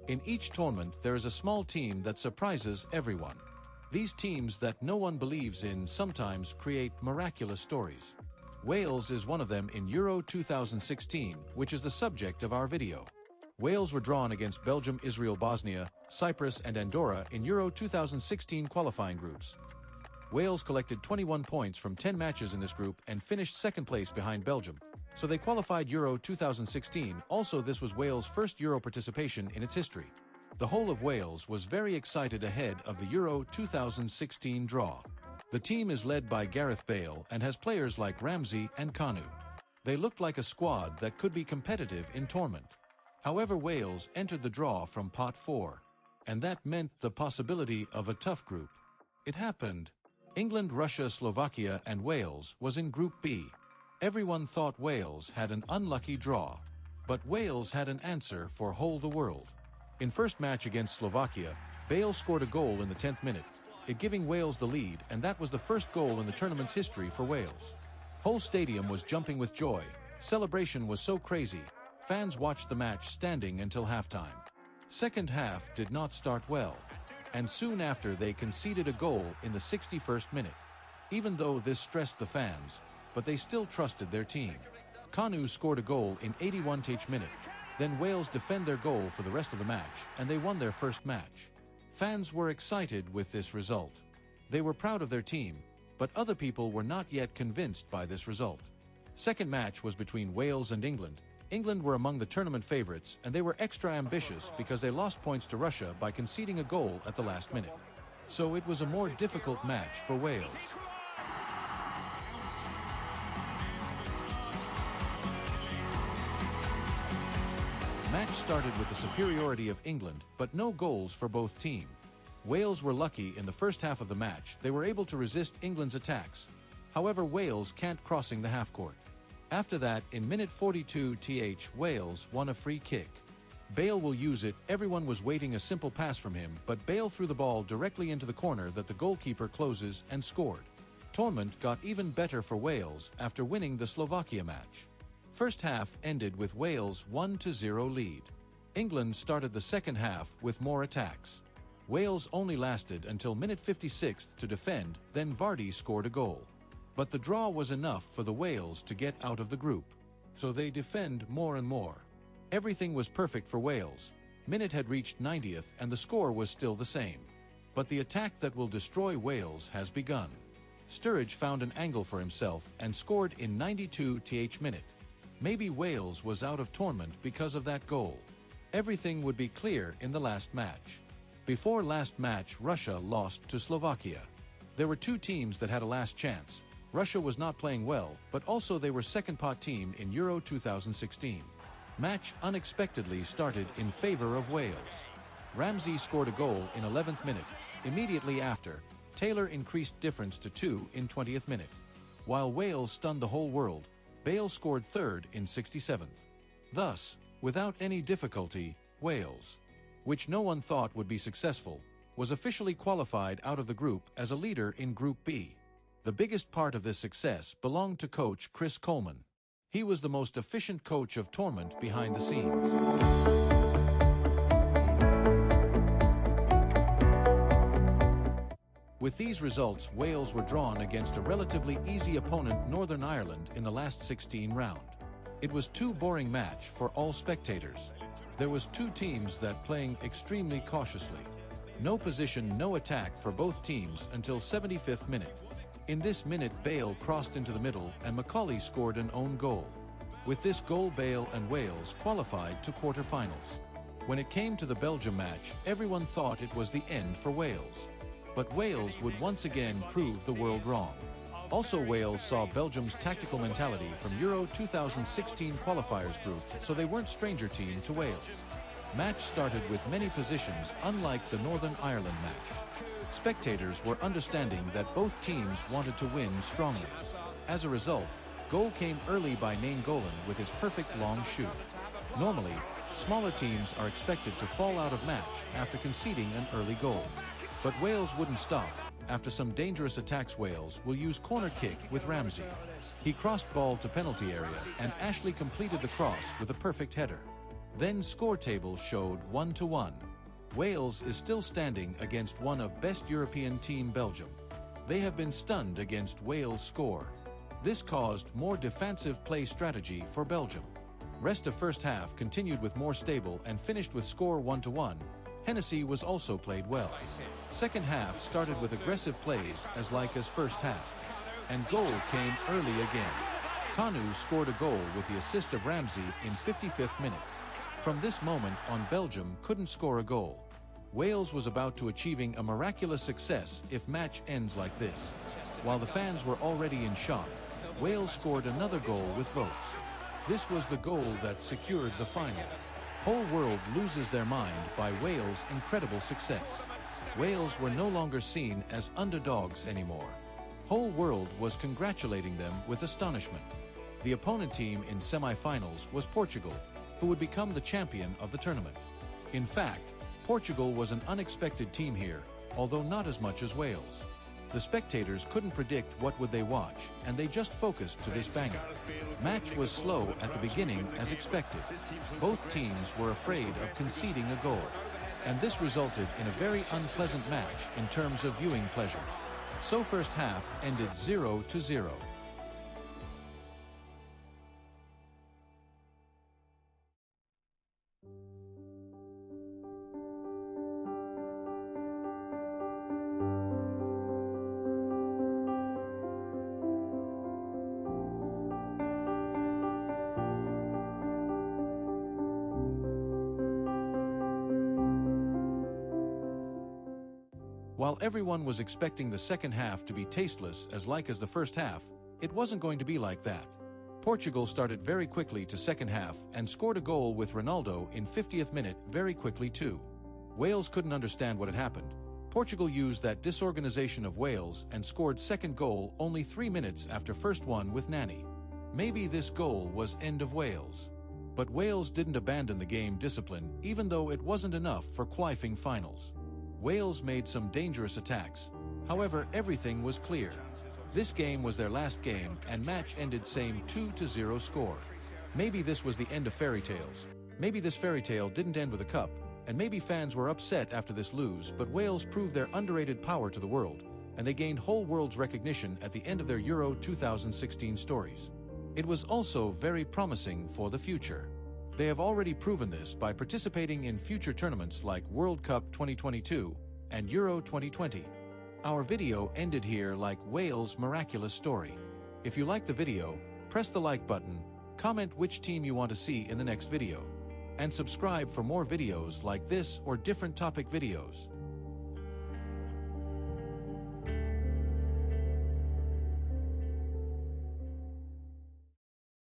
In each tournament, there is a small team that surprises everyone. These teams that no one believes in sometimes create miraculous stories. Wales is one of them in Euro 2016, which is the subject of our video. Wales were drawn against Belgium, Israel, Bosnia, Cyprus and Andorra in Euro 2016 qualifying groups. Wales collected 21 points from 10 matches in this group and finished second place behind Belgium, so they qualified Euro 2016. Also, this was Wales' first Euro participation in its history. The whole of Wales was very excited ahead of the Euro 2016 draw. The team is led by Gareth Bale and has players like Ramsey and Kanu. They looked like a squad that could be competitive in tournament. However, Wales entered the draw from pot 4, and that meant the possibility of a tough group. It happened. England, Russia, Slovakia and Wales was in Group B. Everyone thought Wales had an unlucky draw, but Wales had an answer for whole the world. In first match against Slovakia, Bale scored a goal in the 10th minute, it giving Wales the lead, and that was the first goal in the tournament's history for Wales. Whole stadium was jumping with joy. Celebration was so crazy, fans watched the match standing until halftime. Second half did not start well, and soon after they conceded a goal in the 61st minute. Even though this stressed the fans, but they still trusted their team. Kanu scored a goal in 81th minute. Then Wales defend their goal for the rest of the match, and they won their first match. Fans were excited with this result. They were proud of their team, but other people were not yet convinced by this result. Second match was between Wales and England. England were among the tournament favorites, and they were extra ambitious because they lost points to Russia by conceding a goal at the last minute. So it was a more difficult match for Wales. Match started with the superiority of England, but no goals for both teams. Wales were lucky in the first half of the match. They were able to resist England's attacks. However, Wales can't crossing the half-court. After that, in minute 42th, Wales won a free kick. Bale will use it. Everyone was waiting a simple pass from him, but Bale threw the ball directly into the corner that the goalkeeper closes and scored. Tournament got even better for Wales after winning the Slovakia match. First half ended with Wales' 1-0 lead. England started the second half with more attacks. Wales only lasted until minute 56 to defend, then Vardy scored a goal. But the draw was enough for the Wales to get out of the group. So they defend more and more. Everything was perfect for Wales. Minute had reached 90th and the score was still the same. But the attack that will destroy Wales has begun. Sturridge found an angle for himself and scored in 92th minute. Maybe Wales was out of tournament because of that goal. Everything would be clear in the last match. Before last match, Russia lost to Slovakia. There were two teams that had a last chance. Russia was not playing well, but also they were second pot team in Euro 2016. Match unexpectedly started in favor of Wales. Ramsey scored a goal in 11th minute. Immediately after, Taylor increased difference to 2 in 20th minute. While Wales stunned the whole world, Bale scored third in 67th. Thus, without any difficulty, Wales, which no one thought would be successful, was officially qualified out of the group as a leader in Group B. The biggest part of this success belonged to coach Chris Coleman. He was the most efficient coach of tournament behind the scenes. With these results, Wales were drawn against a relatively easy opponent, Northern Ireland, in the last 16 round. It was too boring match for all spectators. There was two teams that playing extremely cautiously. No position, no attack for both teams until 75th minute. In this minute, Bale crossed into the middle and Macaulay scored an own goal. With this goal, Bale and Wales qualified to quarterfinals. When it came to the Belgium match, everyone thought it was the end for Wales. But Wales would once again prove the world wrong. Also, Wales saw Belgium's tactical mentality from Euro 2016 qualifiers group, so they weren't stranger team to Wales. Match started with many positions, unlike the Northern Ireland match. Spectators were understanding that both teams wanted to win strongly. As a result, goal came early by Nainggolan with his perfect long shoot. Normally, smaller teams are expected to fall out of match after conceding an early goal. But Wales wouldn't stop. After some dangerous attacks, Wales will use corner kick with Ramsey. He crossed ball to penalty area and Ashley completed the cross with a perfect header. Then score table showed 1-1. Wales is still standing against one of best European team Belgium. They have been stunned against Wales' score. This caused more defensive play strategy for Belgium. Rest of first half continued with more stable and finished with score 1-1. Hennessy was also played well. Second half started with aggressive plays as like as first half. And goal came early again. Kanu scored a goal with the assist of Ramsey in 55th minute. From this moment on, Belgium couldn't score a goal. Wales was about to achieving a miraculous success if match ends like this. While the fans were already in shock, Wales scored another goal with Vokes. This was the goal that secured the final. Whole world loses their mind by Wales' incredible success. Wales were no longer seen as underdogs anymore. Whole world was congratulating them with astonishment. The opponent team in semi-finals was Portugal, who would become the champion of the tournament. In fact, Portugal was an unexpected team here, although not as much as Wales. The spectators couldn't predict what would they watch, and they just focused to this banger. Match was slow at the beginning as expected. Both teams were afraid of conceding a goal, and this resulted in a very unpleasant match in terms of viewing pleasure. So first half ended 0-0. While everyone was expecting the second half to be tasteless as like as the first half, it wasn't going to be like that. Portugal started very quickly to second half and scored a goal with Ronaldo in 50th minute very quickly too. Wales couldn't understand what had happened. Portugal used that disorganization of Wales and scored second goal only 3 minutes after first one with Nani. Maybe this goal was end of Wales. But Wales didn't abandon the game discipline even though it wasn't enough for qualifying finals. Wales made some dangerous attacks. However, everything was clear. This game was their last game and match ended same 2-0 score. Maybe this was the end of fairy tales. Maybe this fairy tale didn't end with a cup, and maybe fans were upset after this lose, but Wales proved their underrated power to the world, and they gained whole world's recognition at the end of their Euro 2016 stories. It was also very promising for the future. They have already proven this by participating in future tournaments like World Cup 2022 and Euro 2020. Our video ended here like Wales' miraculous story. If you like the video, press the like button, comment which team you want to see in the next video, and subscribe for more videos like this or different topic videos.